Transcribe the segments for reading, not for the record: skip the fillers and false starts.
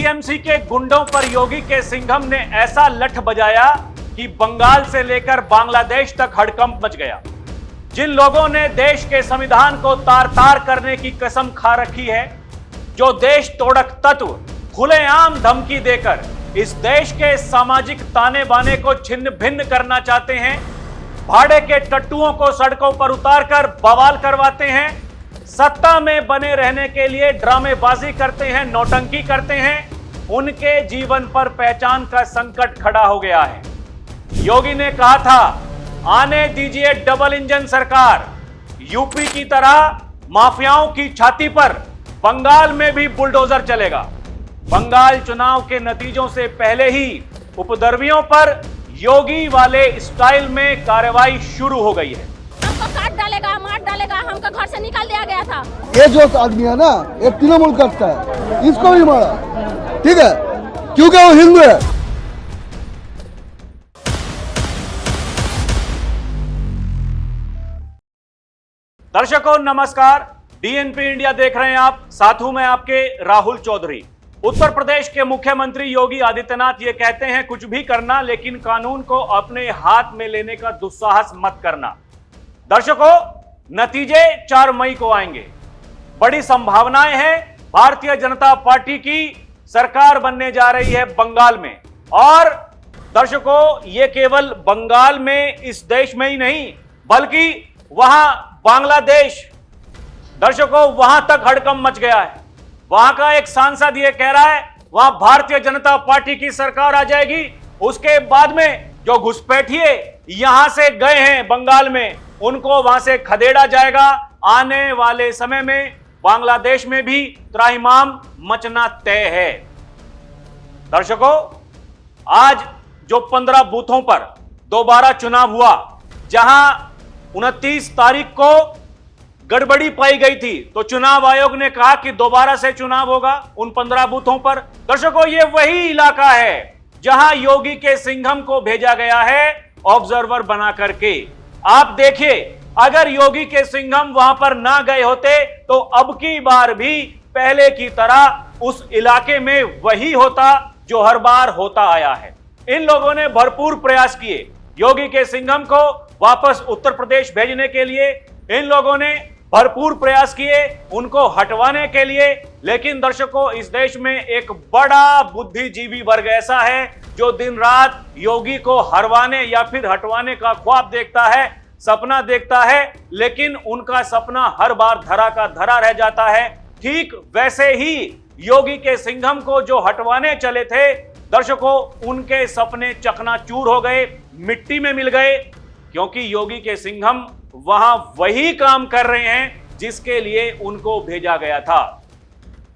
TMC के गुंडों पर योगी के सिंघम ने ऐसा लठ बजाया कि बंगाल से लेकर बांग्लादेश तक हड़कंप मच गया। जिन लोगों ने देश के संविधान को तार तार करने की कसम खा रखी है, जो देश तोड़क तत्व खुलेआम धमकी देकर इस देश के सामाजिक ताने बाने को छिन्न भिन्न करना चाहते हैं, भाड़े के टट्टुओं को सड़कों पर उतारकर बवाल करवाते हैं, सत्ता में बने रहने के लिए ड्रामेबाजी करते हैं, नौटंकी करते हैं, उनके जीवन पर पहचान का संकट खड़ा हो गया है। योगी ने कहा था, आने दीजिए डबल इंजन सरकार, यूपी की तरह माफियाओं की छाती पर बंगाल में भी बुलडोजर चलेगा। बंगाल चुनाव के नतीजों से पहले ही उपद्रवियों पर योगी वाले स्टाइल में कार्रवाई शुरू हो गई है। हमको काट डालेगा, मार डालेगा, हमको घर से निकाल दिया गया था। ये जो आदमी है ना, ये तृणमूल करता है, इसको भी मारा, ठीक है, क्योंकि वो हिंदू है। दर्शकों नमस्कार, डीएनपी इंडिया देख रहे हैं आप, साथ हूं मैं आपके राहुल चौधरी। उत्तर प्रदेश के मुख्यमंत्री योगी आदित्यनाथ ये कहते हैं, कुछ भी करना लेकिन कानून को अपने हाथ में लेने का दुस्साहस मत करना। दर्शकों, नतीजे 4 मई को आएंगे। बड़ी संभावनाएं हैं, भारतीय जनता पार्टी की सरकार बनने जा रही है बंगाल में। और दर्शकों, ये केवल बंगाल में, इस देश में ही नहीं बल्कि वहां बांग्लादेश, दर्शकों वहां तक हड़कंप मच गया है। वहां का एक सांसद ये कह रहा है वहां भारतीय जनता पार्टी की सरकार आ जाएगी, उसके बाद में जो घुसपैठिए यहां से गए हैं बंगाल में, उनको वहां से खदेड़ा जाएगा। आने वाले समय में बांग्लादेश में भी त्राहिमाम मचना तय है। दर्शकों, आज जो 15 बूथों पर दोबारा चुनाव हुआ, जहां 29 तारीख को गड़बड़ी पाई गई थी, तो चुनाव आयोग ने कहा कि दोबारा से चुनाव होगा उन 15 बूथों पर। दर्शकों, ये वही इलाका है जहां योगी के सिंघम को भेजा गया है ऑब्जर्वर बना करके। आप देखिए, अगर योगी के सिंघम वहां पर ना गए होते तो अब की बार भी पहले की तरह उस इलाके में वही होता जो हर बार होता आया है। इन लोगों ने भरपूर प्रयास किए योगी के सिंघम को वापस उत्तर प्रदेश भेजने के लिए, इन लोगों ने भरपूर प्रयास किए उनको हटवाने के लिए। लेकिन दर्शकों, इस देश में एक बड़ा बुद्धिजीवी वर्ग ऐसा है जो दिन रात योगी को हरवाने या फिर हटवाने का ख्वाब देखता है, सपना देखता है, लेकिन उनका सपना हर बार धरा का धरा रह जाता है। ठीक वैसे ही योगी के सिंघम को जो हटवाने चले थे, दर्शकों उनके सपने चकनाचूर हो गए, मिट्टी में मिल गए, क्योंकि योगी के सिंघम वहां वही काम कर रहे हैं जिसके लिए उनको भेजा गया था।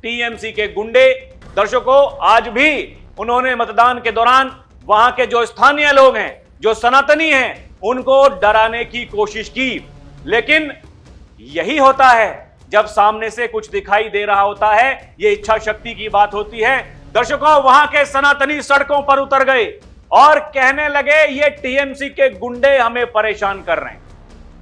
टीएमसी के गुंडे, दर्शकों आज भी उन्होंने मतदान के दौरान वहां के जो स्थानीय लोग हैं, जो सनातनी हैं, उनको डराने की कोशिश की। लेकिन यही होता है जब सामने से कुछ दिखाई दे रहा होता है, ये इच्छा शक्ति की बात होती है। दर्शकों, वहां के सनातनी सड़कों पर उतर गए और कहने लगे ये टीएमसी के गुंडे हमें परेशान कर रहे हैं।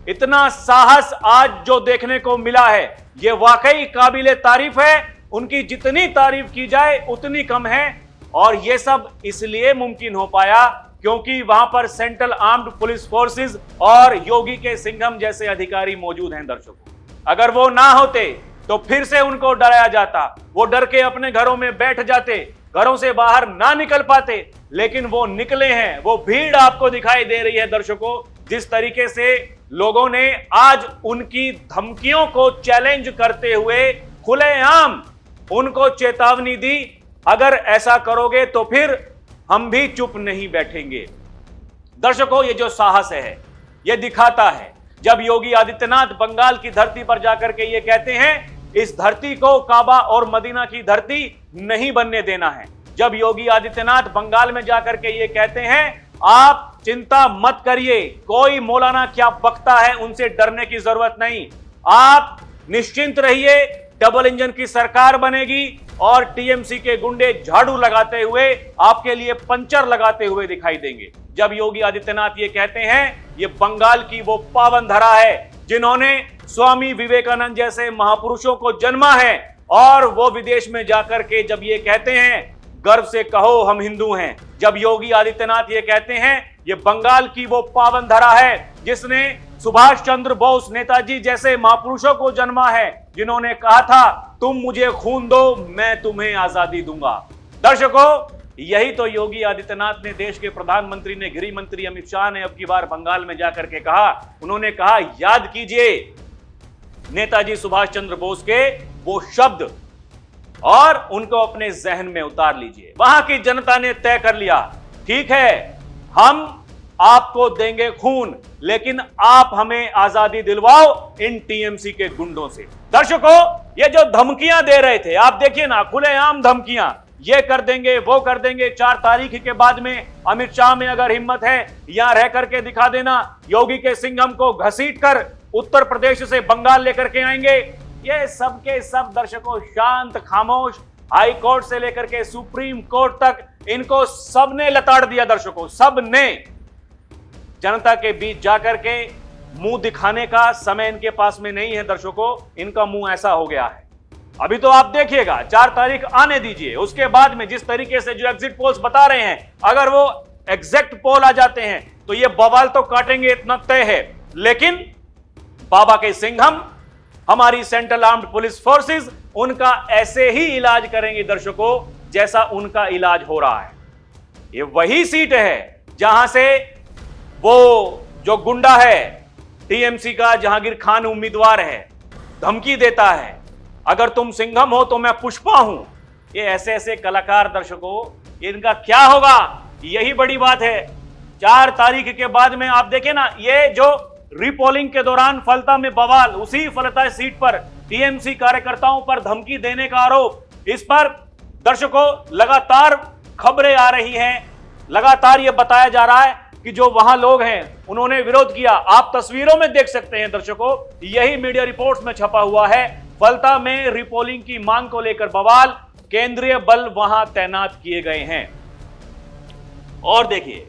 इतना साहस आज जो देखने को मिला है, ये वाकई काबिले तारीफ है। उनकी जितनी तारीफ की जाए उतनी कम है। और ये सब इसलिए मुमकिन हो पाया क्योंकि वहां पर सेंट्रल आर्म्ड पुलिस फोर्सेस और योगी के सिंघम जैसे अधिकारी मौजूद हैं। दर्शकों, अगर वो ना होते तो फिर से उनको डराया जाता, वो डर के अपने घरों में बैठ जाते, घरों से बाहर ना निकल पाते। लेकिन वो निकले हैं, वो भीड़ आपको दिखाई दे रही है। दर्शकों, जिस तरीके से लोगों ने आज उनकी धमकियों को चैलेंज करते हुए खुलेआम उनको चेतावनी दी, अगर ऐसा करोगे तो फिर हम भी चुप नहीं बैठेंगे। दर्शकों, ये जो साहस है, ये दिखाता है जब योगी आदित्यनाथ बंगाल की धरती पर जाकर के ये कहते हैं इस धरती को काबा और मदीना की धरती नहीं बनने देना है। जब योगी आदित्यनाथ बंगाल में जाकर के ये कहते हैं आप चिंता मत करिए, कोई मौलाना क्या बकता है उनसे डरने की जरूरत नहीं, आप निश्चिंत रहिए, डबल इंजन की सरकार बनेगी और टीएमसी के गुंडे झाड़ू लगाते हुए आपके लिए पंचर लगाते हुए दिखाई देंगे। जब योगी आदित्यनाथ ये कहते हैं, ये बंगाल की वो पावन धरा है जिन्होंने स्वामी विवेकानंद जैसे महापुरुषों को जन्मा है, और वो विदेश में जाकर के जब ये कहते हैं गर्व से कहो हम हिंदू हैं। जब योगी आदित्यनाथ ये कहते हैं, ये बंगाल की वो पावन धरा है जिसने सुभाष चंद्र बोस, नेताजी जैसे महापुरुषों को जन्मा है, जिन्होंने कहा था तुम मुझे खून दो मैं तुम्हें आजादी दूंगा। दर्शकों, यही तो योगी आदित्यनाथ ने, देश के प्रधानमंत्री ने, गृह मंत्री अमित शाह ने अब की बार बंगाल में जाकर के कहा। उन्होंने कहा याद कीजिए नेताजी सुभाष चंद्र बोस के वो शब्द और उनको अपने जहन में उतार लीजिए। वहां की जनता ने तय कर लिया, ठीक है हम आपको देंगे खून, लेकिन आप हमें आजादी दिलवाओ इन टीएमसी के गुंडों से। दर्शकों, ये जो धमकियां दे रहे थे, आप देखिए ना, खुलेआम धमकियां, ये कर देंगे वो कर देंगे। 4 तारीख के बाद में अमित शाह में अगर हिम्मत है यहां रह करके दिखा देना, योगी के सिंघम को घसीट कर उत्तर प्रदेश से बंगाल लेकर के आएंगे। ये सब के सब दर्शकों शांत खामोश, हाई कोर्ट से लेकर के सुप्रीम कोर्ट तक इनको सबने लताड़ दिया। दर्शकों, सबने जनता के बीच जाकर के मुंह दिखाने का समय इनके पास में नहीं है। दर्शकों, इनका मुंह ऐसा हो गया है। अभी तो आप देखिएगा, 4 तारीख आने दीजिए, उसके बाद में जिस तरीके से जो एग्जिट पोल्स बता रहे हैं, अगर वो एग्जैक्ट पोल आ जाते हैं तो ये बवाल तो काटेंगे, इतना तय है। लेकिन बाबा के सिंघम, हमारी सेंट्रल आर्म्ड पुलिस फोर्सेस, उनका ऐसे ही इलाज करेंगे दर्शकों जैसा उनका इलाज हो रहा है। ये वही सीट है जहां से वो जो गुंडा है टीएमसी का जहांगीर खान उम्मीदवार है, धमकी देता है अगर तुम सिंघम हो तो मैं पुष्पा हूं। ये ऐसे ऐसे कलाकार दर्शकों, इनका क्या होगा, यही बड़ी बात है। 4 तारीख के बाद में आप देखें ना, ये जो रीपोलिंग के दौरान फलता में बवाल, उसी फलता सीट पर टीएमसी कार्यकर्ताओं पर धमकी देने का आरोप, इस पर दर्शकों लगातार खबरें आ रही हैं। लगातार यह बताया जा रहा है कि जो वहां लोग हैं उन्होंने विरोध किया। आप तस्वीरों में देख सकते हैं दर्शकों, यही मीडिया रिपोर्ट्स में छपा हुआ है। फलता में रीपोलिंग की मांग को लेकर बवाल, केंद्रीय बल वहां तैनात किए गए हैं। और देखिए,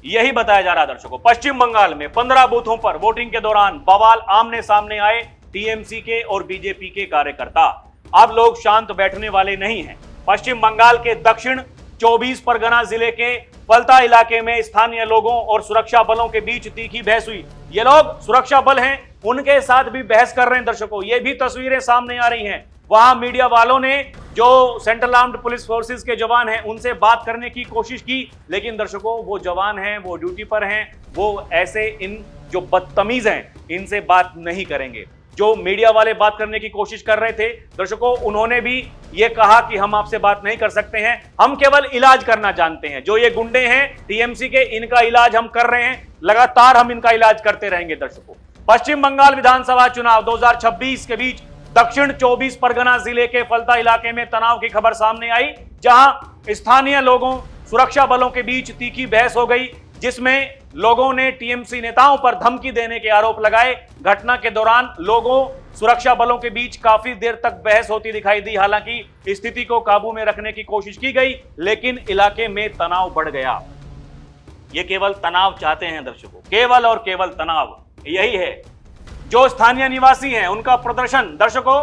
यही बताया जा रहा है दर्शकों, पश्चिम बंगाल में 15 बूथों पर वोटिंग के दौरान बवाल, आमने सामने आए टीएमसी के और बीजेपी के कार्यकर्ता। अब लोग शांत बैठने वाले नहीं हैं। पश्चिम बंगाल के दक्षिण 24 परगना जिले के फलता इलाके में स्थानीय लोगों और सुरक्षा बलों के बीच तीखी बहस हुई। ये लोग सुरक्षा बल हैं, उनके साथ भी बहस कर रहे हैं दर्शकों। ये भी तस्वीरें सामने आ रही हैं। वहां मीडिया वालों ने, जो सेंट्रल आर्म्ड पुलिस फोर्सेस के जवान हैं, उनसे बात करने की कोशिश की, लेकिन दर्शकों वो जवान हैं, वो ड्यूटी पर हैं, वो ऐसे इन जो बदतमीज हैं इनसे बात नहीं करेंगे। जो मीडिया वाले बात करने की कोशिश कर रहे थे दर्शकों, उन्होंने भी ये कहा कि हम आपसे बात नहीं कर सकते हैं, हम केवल इलाज करना जानते हैं। जो ये गुंडे हैं टीएमसी के, इनका इलाज हम कर रहे हैं, लगातार हम इनका इलाज करते रहेंगे। दर्शकों, पश्चिम बंगाल विधानसभा चुनाव 2026 के बीच दक्षिण 24 परगना जिले के फलता इलाके में तनाव की खबर सामने आई, जहां स्थानीय लोगों, सुरक्षा बलों के बीच तीखी बहस हो गई, जिसमें लोगों ने टीएमसी नेताओं पर धमकी देने के आरोप लगाए। घटना के दौरान लोगों, सुरक्षा बलों के बीच काफी देर तक बहस होती दिखाई दी। हालांकि स्थिति को काबू में रखने की कोशिश की गई, लेकिन इलाके में तनाव बढ़ गया। ये केवल तनाव चाहते हैं दर्शकों, केवल और केवल तनाव, यही है। जो स्थानीय निवासी हैं उनका प्रदर्शन, दर्शकों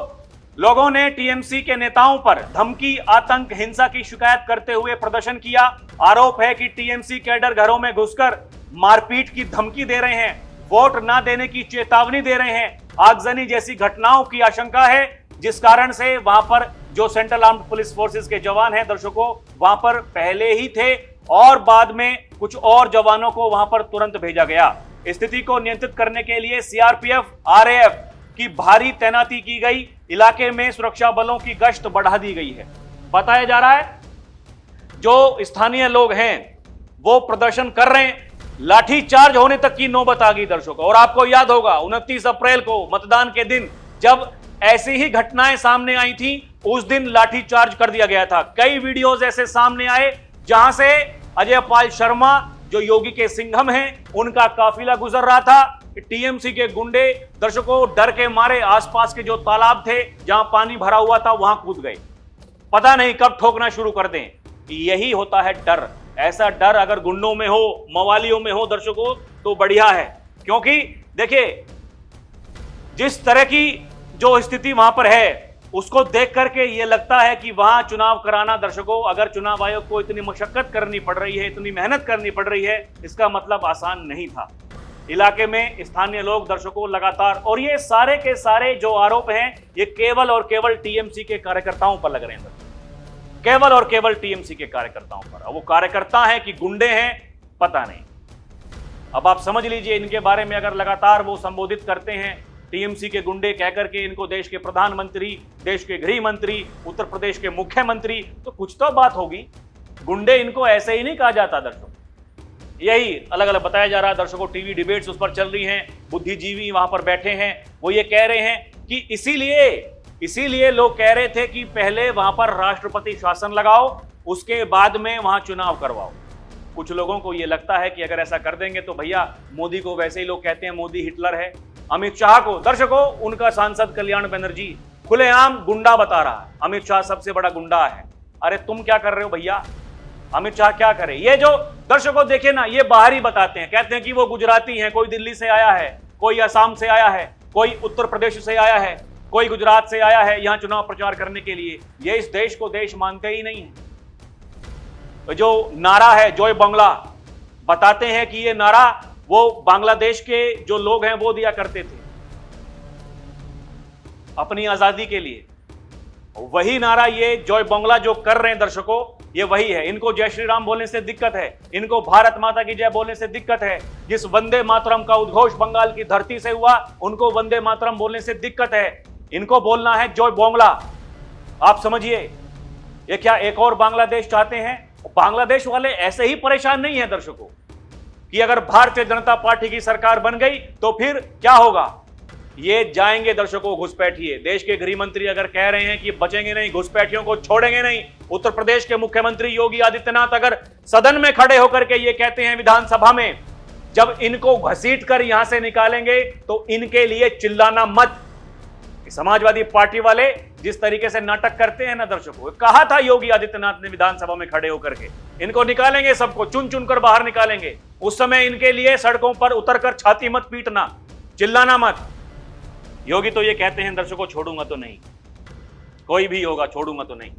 लोगों ने टीएमसी के नेताओं पर धमकी, आतंक, हिंसा की शिकायत करते हुए प्रदर्शन किया। आरोप है कि टीएमसी कैडर घरों में घुसकर मारपीट की धमकी दे रहे हैं, वोट ना देने की चेतावनी दे रहे हैं। आगजनी जैसी घटनाओं की आशंका है, जिस कारण से वहां पर जो सेंट्रल आर्म्ड पुलिस फोर्सेस के जवान हैं दर्शकों, वहां पर पहले ही थे और बाद में कुछ और जवानों को वहां पर तुरंत भेजा गया। स्थिति को नियंत्रित करने के लिए सीआरपीएफ, आरएएफ की भारी तैनाती की गई। इलाके में सुरक्षा बलों की गश्त बढ़ा दी गई है। बताया जा रहा है जो स्थानीय लोग हैं वो प्रदर्शन कर रहे हैं, लाठीचार्ज होने तक की नौबत आ गई दर्शकों। और आपको याद होगा 29 अप्रैल को मतदान के दिन जब ऐसी ही घटनाएं सामने आई थी, उस दिन लाठीचार्ज कर दिया गया था। कई वीडियोज ऐसे सामने आए जहां से अजय पाल शर्मा, जो योगी के सिंघम हैं, उनका काफिला गुजर रहा था। टीएमसी के गुंडे दर्शकों डर के मारे आसपास के जो तालाब थे जहां पानी भरा हुआ था वहां कूद गए। पता नहीं कब ठोकना शुरू कर दें। यही होता है डर। ऐसा डर अगर गुंडों में हो, मवालियों में हो दर्शकों, तो बढ़िया है। क्योंकि देखिए जिस तरह की जो स्थिति वहां पर है, उसको देख करके ये लगता है कि वहां चुनाव कराना, दर्शकों, अगर चुनाव आयोग को इतनी मशक्कत करनी पड़ रही है, इतनी मेहनत करनी पड़ रही है, इसका मतलब आसान नहीं था। इलाके में स्थानीय लोग, दर्शकों, लगातार, और ये सारे के सारे जो आरोप हैं ये केवल और केवल टीएमसी के कार्यकर्ताओं पर लग रहे हैं, केवल और केवल टीएमसी के कार्यकर्ताओं पर। अब वो कार्यकर्ता हैं कि गुंडे हैं, पता नहीं। अब आप समझ लीजिए, इनके बारे में अगर लगातार वो संबोधित करते हैं टीएमसी के गुंडे कहकर के इनको, देश के प्रधानमंत्री, देश के गृह मंत्री, उत्तर प्रदेश के मुख्यमंत्री, तो कुछ तो बात होगी। गुंडे इनको ऐसे ही नहीं कहा जाता दर्शकों। यही अलग अलग बताया जा रहा है दर्शकों, टीवी डिबेट्स उस पर चल रही हैं, बुद्धिजीवी वहां पर बैठे हैं, वो ये कह रहे हैं कि इसीलिए लोग कह रहे थे कि पहले वहां पर राष्ट्रपति शासन लगाओ, उसके बाद में वहां चुनाव करवाओ। कुछ लोगों को यह लगता है कि अगर ऐसा कर देंगे तो भैया मोदी को, वैसे ही लोग कहते हैं मोदी हिटलर है, अमित शाह को, दर्शकों, उनका सांसद कल्याण बनर्जी खुलेआम गुंडा बता रहा है। अमित शाह सबसे बड़ा गुंडा है। अरे तुम क्या कर रहे हो भैया? अमित शाह क्या करे? ये जो दर्शकों देखिए ना, ये बाहरी बताते हैं, कहते हैं कि वो गुजराती हैं, कोई दिल्ली से आया है, कोई असम से आया है, कोई उत्तर प्रदेश से आया है, कोई गुजरात से आया है यहां चुनाव प्रचार करने के लिए। ये इस देश को देश मानते ही नहीं है। जो नारा है जय बांग्ला, बताते हैं कि ये नारा वो बांग्लादेश के जो लोग हैं वो दिया करते थे अपनी आजादी के लिए। वही नारा ये जय बांग्ला जो कर रहे हैं दर्शकों, ये वही है। इनको जय श्री राम बोलने से दिक्कत है, इनको भारत माता की जय बोलने से दिक्कत है। जिस वंदे मातरम का उद्घोष बंगाल की धरती से हुआ, उनको वंदे मातरम बोलने से दिक्कत है। इनको बोलना है जय बांग्ला। आप समझिए, ये क्या एक और बांग्लादेश चाहते हैं? बांग्लादेश वाले ऐसे ही परेशान नहीं है दर्शकों कि अगर भारतीय जनता पार्टी की सरकार बन गई तो फिर क्या होगा। ये जाएंगे दर्शकों घुसपैठिए। देश के गृह मंत्री अगर कह रहे हैं कि बचेंगे नहीं, घुसपैठियों को छोड़ेंगे नहीं। उत्तर प्रदेश के मुख्यमंत्री योगी आदित्यनाथ अगर सदन में खड़े होकर के ये कहते हैं विधानसभा में, जब इनको घसीट कर यहां से निकालेंगे तो इनके लिए चिल्लाना मत। समाजवादी पार्टी वाले जिस तरीके से नाटक करते हैं ना दर्शकों, कहा था योगी आदित्यनाथ ने विधानसभा में खड़े होकर के, इनको निकालेंगे, सबको चुन चुन कर बाहर निकालेंगे। उस समय इनके लिए सड़कों पर उतरकर छाती मत पीटना, चिल्लाना मत। योगी तो ये कहते हैं दर्शकों, छोड़ूंगा तो नहीं, कोई भी होगा छोड़ूंगा तो नहीं।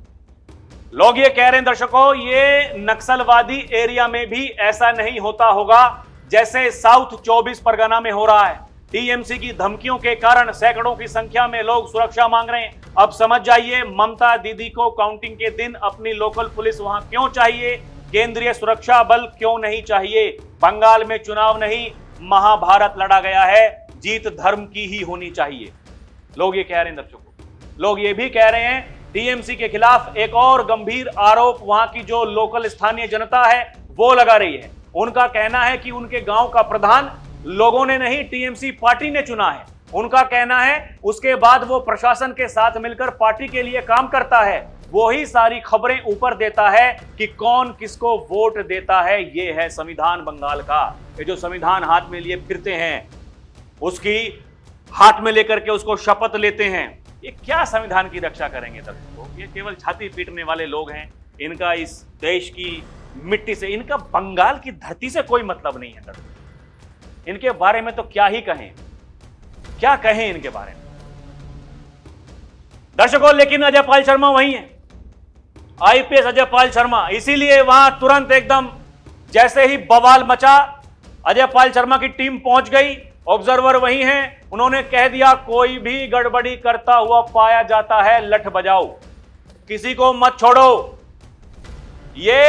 लोग ये कह रहे हैं दर्शकों, ये नक्सलवादी एरिया में भी ऐसा नहीं होता होगा जैसे साउथ 24 परगना में हो रहा है। टीएमसी की धमकियों के कारण सैकड़ों की संख्या में लोग सुरक्षा मांग रहे हैं। अब समझ जाइए, ममता दीदी को काउंटिंग के दिन अपनी लोकल पुलिस वहां क्यों चाहिए, केंद्रीय सुरक्षा बल क्यों नहीं चाहिए। बंगाल में चुनाव नहीं, महाभारत लड़ा गया है, जीत धर्म की ही होनी चाहिए। लोग ये कह रहे हैं दर्शकों। लोग ये भी कह रहे हैं टीएमसी के खिलाफ एक और गंभीर आरोप वहां की जो लोकल स्थानीय जनता है वो लगा रही है। उनका कहना है कि उनके गांव का प्रधान लोगों ने नहीं, टीएमसी पार्टी ने चुना है। उनका कहना है उसके बाद वो प्रशासन के साथ मिलकर पार्टी के लिए काम करता है, वो ही सारी खबरें ऊपर देता है कि कौन किसको वोट देता है। ये है संविधान बंगाल का। ये जो संविधान हाथ में लिए फिरते हैं, उसकी हाथ में लेकर के उसको शपथ लेते हैं, ये क्या संविधान की रक्षा करेंगे दर्शकों? ये केवल छाती पीटने वाले लोग हैं। इनका इस देश की मिट्टी से, इनका बंगाल की धरती से कोई मतलब नहीं है दर्शकों। इनके बारे में तो क्या ही कहें, क्या कहें इनके बारे में दर्शकों। लेकिन अजय पाल शर्मा वही है, आईपीएस अजय पाल शर्मा। इसीलिए वहां तुरंत एकदम जैसे ही बवाल मचा, अजय पाल शर्मा की टीम पहुंच गई। ऑब्जर्वर वही हैं, उन्होंने कह दिया कोई भी गड़बड़ी करता हुआ पाया जाता है लठ बजाओ, किसी को मत छोड़ो। ये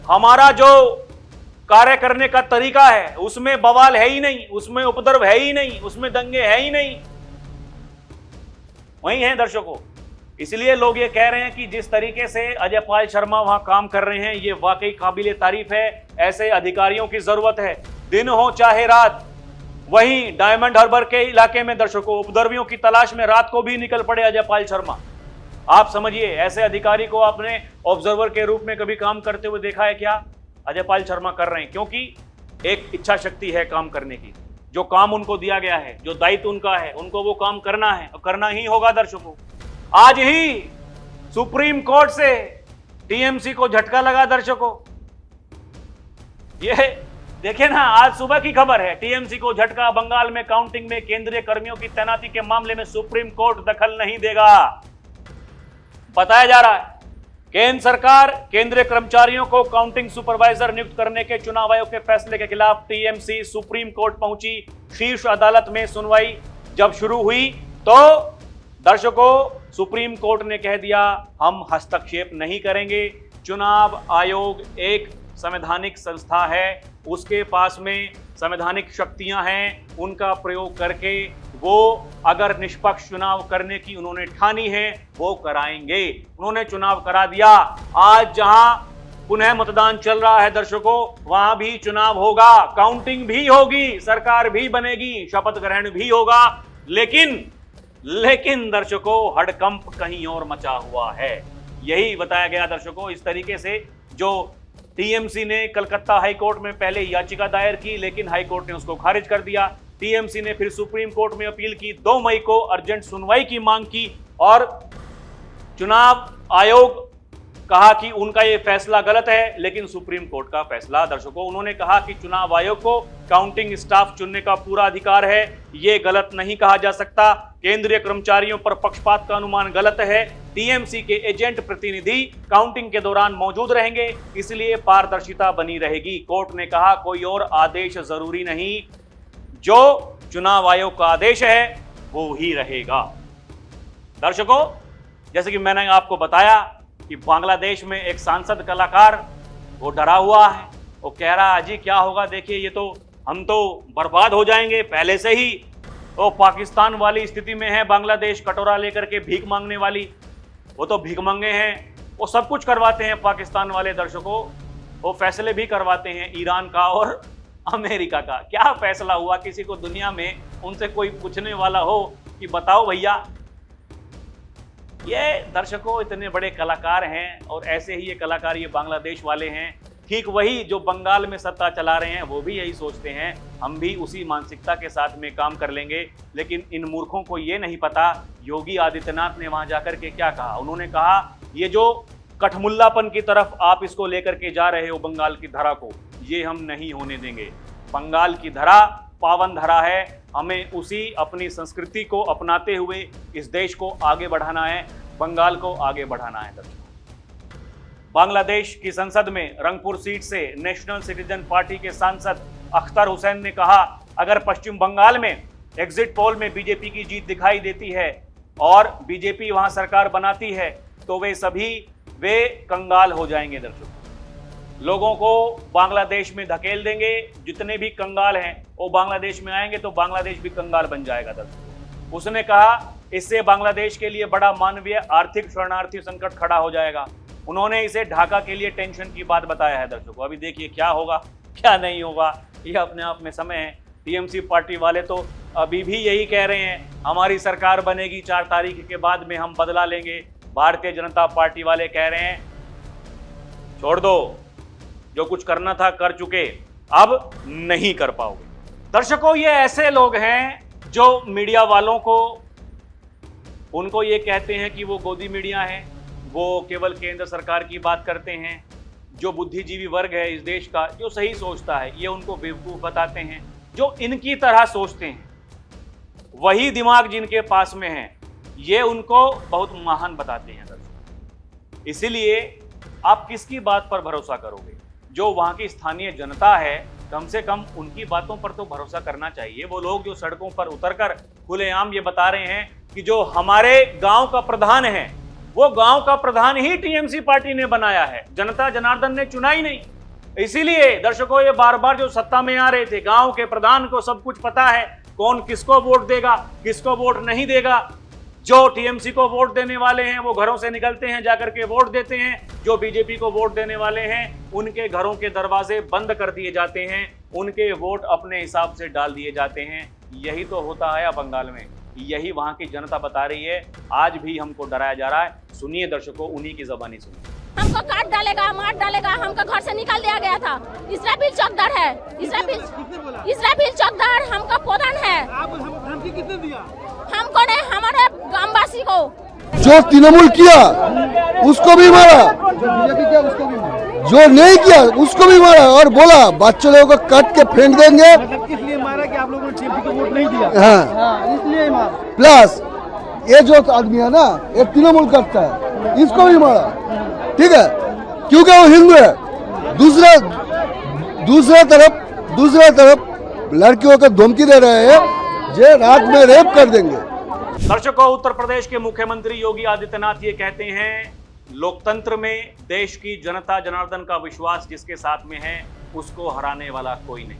हमारा जो कार्य करने का तरीका है उसमें बवाल है ही नहीं, उसमें उपद्रव है ही नहीं, उसमें दंगे है ही नहीं। वही है दर्शकों। इसलिए लोग ये कह रहे हैं कि जिस तरीके से अजय पाल शर्मा वहां काम कर रहे हैं ये वाकई काबिले तारीफ है। ऐसे अधिकारियों की जरूरत है, दिन हो चाहे रात। वहीं डायमंड हार्बर के इलाके में दर्शकों उपद्रवियों की तलाश में रात को भी निकल पड़े अजय पाल शर्मा। आप समझिए, ऐसे अधिकारी को आपने ऑब्जर्वर के रूप में कभी काम करते हुए देखा है क्या? अजय पाल शर्मा कर रहे हैं क्योंकि एक इच्छा शक्ति है काम करने की। जो काम उनको दिया गया है, जो दायित्व उनका है, उनको वो काम करना है और करना ही होगा दर्शकों। आज ही सुप्रीम कोर्ट से टीएमसी को झटका लगा दर्शकों। ये देखिए ना, आज सुबह की खबर है, टीएमसी को झटका। बंगाल में काउंटिंग में केंद्रीय कर्मियों की तैनाती के मामले में सुप्रीम कोर्ट दखल नहीं देगा। बताया जा रहा है। केंद्र सरकार केंद्रीय कर्मचारियों को काउंटिंग सुपरवाइजर नियुक्त करने के चुनाव आयोग के फैसले के खिलाफ टीएमसी सुप्रीम कोर्ट पहुंची। शीर्ष अदालत में सुनवाई जब शुरू हुई तो दर्शकों सुप्रीम कोर्ट ने कह दिया हम हस्तक्षेप नहीं करेंगे। चुनाव आयोग एक संवैधानिक संस्था है, उसके पास में संवैधानिक शक्तियां हैं, उनका प्रयोग करके वो अगर निष्पक्ष चुनाव करने की उन्होंने ठानी है वो कराएंगे। उन्होंने चुनाव करा दिया। आज जहां पुनः मतदान चल रहा है दर्शकों, वहां भी चुनाव होगा, काउंटिंग भी होगी, सरकार भी बनेगी, शपथ ग्रहण भी होगा। लेकिन दर्शकों हड़कंप कहीं और मचा हुआ है। यही बताया गया दर्शकों। इस तरीके से जो टीएमसी ने कलकत्ता हाईकोर्ट में पहले याचिका दायर की, लेकिन हाईकोर्ट ने उसको खारिज कर दिया। टीएमसी ने फिर सुप्रीम कोर्ट में अपील की, 2 मई को अर्जेंट सुनवाई की मांग की और चुनाव आयोग कहा कि उनका यह फैसला गलत है। लेकिन सुप्रीम कोर्ट का फैसला दर्शकों, उन्होंने कहा कि चुनाव आयोग को काउंटिंग स्टाफ चुनने का पूरा अधिकार है, यह गलत नहीं कहा जा सकता। केंद्रीय कर्मचारियों पर पक्षपात का अनुमान गलत है। टीएमसी के एजेंट प्रतिनिधि काउंटिंग के दौरान मौजूद रहेंगे, इसलिए पारदर्शिता बनी रहेगी। कोर्ट ने कहा कोई और आदेश जरूरी नहीं, जो चुनाव आयोग का आदेश है वो ही रहेगा। दर्शकों जैसे कि मैंने आपको बताया कि बांग्लादेश में एक सांसद कलाकार वो डरा हुआ है, वो कह रहा है जी क्या होगा, देखिए ये तो हम तो बर्बाद हो जाएंगे पहले से ही। वो पाकिस्तान वाली स्थिति में है बांग्लादेश, कटोरा लेकर के भीख मांगने वाली, वो तो भीख मांगे हैं, वो सब कुछ करवाते हैं पाकिस्तान वाले दर्शकों। वो फैसले भी करवाते हैं ईरान का और अमेरिका का। क्या फैसला हुआ, किसी को दुनिया में उनसे कोई पूछने वाला हो कि बताओ भैया। ये दर्शकों इतने बड़े कलाकार हैं और ऐसे ही ये कलाकार ये बांग्लादेश वाले हैं। ठीक वही जो बंगाल में सत्ता चला रहे हैं वो भी यही सोचते हैं, हम भी उसी मानसिकता के साथ में काम कर लेंगे। लेकिन इन मूर्खों को ये नहीं पता योगी आदित्यनाथ ने वहां जाकर के क्या कहा। उन्होंने कहा ये जो कठमुल्लापन की तरफ आप इसको लेकर के जा रहे हो बंगाल की धरा को, ये हम नहीं होने देंगे। बंगाल की धरा पावन धरा है, हमें उसी अपनी संस्कृति को अपनाते हुए इस देश को आगे बढ़ाना है, बंगाल को आगे बढ़ाना है। बांग्लादेश की संसद में रंगपुर सीट से नेशनल सिटीजन पार्टी के सांसद अख्तर हुसैन ने कहा अगर पश्चिम बंगाल में एग्जिट पोल में बीजेपी की जीत दिखाई देती है और बीजेपी वहां सरकार बनाती है तो वे कंगाल हो जाएंगे। दर्शकों लोगों को बांग्लादेश में धकेल देंगे, जितने भी कंगाल हैं वो बांग्लादेश में आएंगे तो बांग्लादेश भी कंगाल बन जाएगा। दर्शकों उसने कहा इससे बांग्लादेश के लिए बड़ा मानवीय आर्थिक शरणार्थी संकट खड़ा हो जाएगा। उन्होंने इसे ढाका के लिए टेंशन की बात बताया है। दर्शकों अभी देखिए क्या होगा क्या नहीं होगा, ये अपने आप में समय है। टीएमसी पार्टी वाले तो अभी भी यही कह रहे हैं हमारी सरकार बनेगी 4 तारीख के बाद में हम बदला लेंगे। भारतीय जनता पार्टी वाले कह रहे हैं छोड़ दो, जो कुछ करना था कर चुके, अब नहीं कर पाओगे। दर्शकों ये ऐसे लोग हैं जो मीडिया वालों को उनको ये कहते हैं कि वो गोदी मीडिया हैं, वो केवल केंद्र सरकार की बात करते हैं। जो बुद्धिजीवी वर्ग है इस देश का जो सही सोचता है ये उनको बेवकूफ बताते हैं। जो इनकी तरह सोचते हैं वही दिमाग जिनके पास में है ये उनको बहुत महान बताते हैं। दर्शकों इसीलिए आप किसकी बात पर भरोसा करोगे? जो वहां की स्थानीय जनता है कम से कम उनकी बातों पर तो भरोसा करना चाहिए। वो लोग जो सड़कों पर उतरकर खुलेआम ये बता रहे हैं कि जो हमारे गांव का प्रधान है वो गांव का प्रधान ही टीएमसी पार्टी ने बनाया है, जनता जनार्दन ने चुना ही नहीं। इसीलिए दर्शकों ये बार बार जो सत्ता में आ रहे थे गांव के प्रधान को सब कुछ पता है कौन किसको वोट देगा किसको वोट नहीं देगा। जो टीएमसी को वोट देने वाले हैं वो घरों से निकलते हैं जाकर के वोट देते हैं, जो बीजेपी को वोट देने वाले हैं उनके घरों के दरवाजे बंद कर दिए जाते हैं, उनके वोट अपने हिसाब से डाल दिए जाते हैं। यही तो होता है बंगाल में, यही वहां की जनता बता रही है। आज भी हमको डराया जा रहा है। सुनिए दर्शकों उन्हीं की ज़बानी सुनिए। हमको काट डालेगा मार डालेगा, हमको घर से निकाल दिया गया था। इसराफिल चौकदार है, इसराफिल चौकदार हमका प्रधान है। धमकी किसने दिया? हमको नहीं, हमारे ग्रामवासी को। जो तृणमूल किया उसको भी मारा, जो नहीं किया उसको भी मारा और बोला बच्चे लोगों को काट के फेंक देंगे। इसलिए मारा कि आप लोगों ने टीएमसी को वोट नहीं दिया। हाँ इसलिए मारा। प्लस ये जो आदमी है ना ये तृणमूल करता है, इसको भी मारा, ठीक है, क्योंकि वो हिंदू है। दूसरा तरफ लड़कियों को धमकी दे रहे हैं जो रात में रेप कर देंगे। दर्शकों, उत्तर प्रदेश के मुख्यमंत्री योगी आदित्यनाथ ये कहते हैं, लोकतंत्र में देश की जनता जनार्दन का विश्वास जिसके साथ में है उसको हराने वाला कोई नहीं।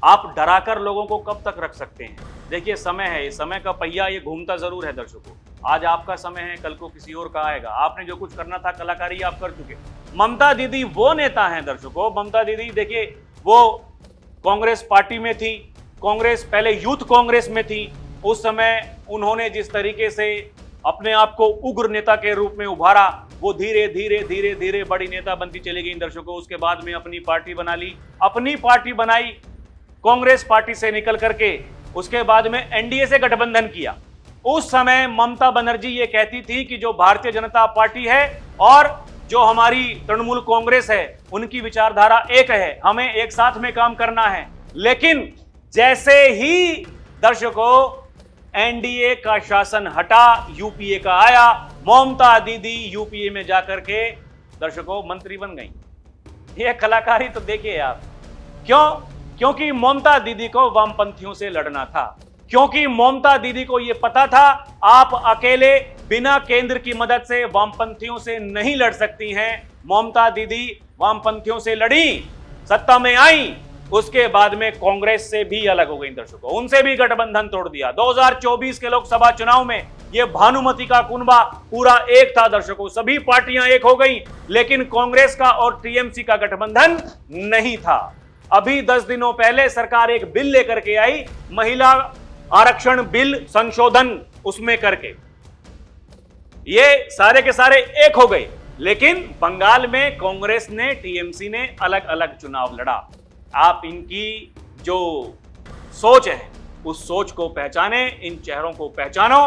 आप डराकर लोगों को कब तक रख सकते हैं? देखिए, समय है, इस समय का पहिया ये घूमता जरूर है। दर्शकों, आज आपका समय है, कल को किसी और का आएगा। आपने जो कुछ करना था, कलाकारी आप कर चुके। ममता दीदी वो नेता हैं दर्शकों। ममता दीदी देखिए, वो कांग्रेस पार्टी में थी, कांग्रेस पहले यूथ कांग्रेस में थी। उस समय उन्होंने जिस तरीके से अपने आप को उग्र नेता के रूप में उभारा, वो धीरे धीरे बड़ी नेता बनती चली गई दर्शकों। उसके बाद में अपनी पार्टी बना ली, अपनी पार्टी बनाई कांग्रेस पार्टी से निकल करके। उसके बाद में एनडीए से गठबंधन किया। उस समय ममता बनर्जी ये कहती थी कि जो भारतीय जनता पार्टी है और जो हमारी तृणमूल कांग्रेस है, उनकी विचारधारा एक है, हमें एक साथ में काम करना है। लेकिन जैसे ही दर्शकों एनडीए का शासन हटा, यूपीए का आया, ममता दीदी यूपीए में जाकर के दर्शकों मंत्री बन गई। ये कलाकारी तो देखिए आप। क्यों? क्योंकि ममता दीदी को वामपंथियों से लड़ना था, क्योंकि ममता दीदी को यह पता था आप अकेले बिना केंद्र की मदद से वामपंथियों से नहीं लड़ सकती हैं। ममता दीदी वामपंथियों से लड़ी, सत्ता में आई, उसके बाद में कांग्रेस से भी अलग हो गई दर्शकों, उनसे भी गठबंधन तोड़ दिया। 2024 के लोकसभा चुनाव में यह भानुमति का कुनबा पूरा एक था दर्शकों, सभी पार्टियां एक हो गई, लेकिन कांग्रेस का और टीएमसी का गठबंधन नहीं था। अभी 10 दिनों पहले सरकार एक बिल लेकर के आई, महिला आरक्षण बिल संशोधन, उसमें करके ये सारे के सारे एक हो गए। लेकिन बंगाल में कांग्रेस ने, टीएमसी ने अलग अलग चुनाव लड़ा। आप इनकी जो सोच है उस सोच को पहचाने, इन चेहरों को पहचानो।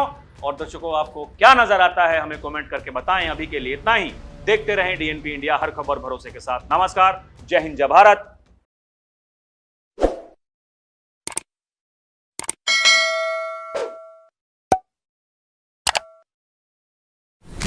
और दर्शकों, आपको क्या नजर आता है हमें कमेंट करके बताएं। अभी के लिए इतना ही। देखते रहें डीएनपी इंडिया, हर खबर भरोसे के साथ। नमस्कार, जय हिंद, जय भारत,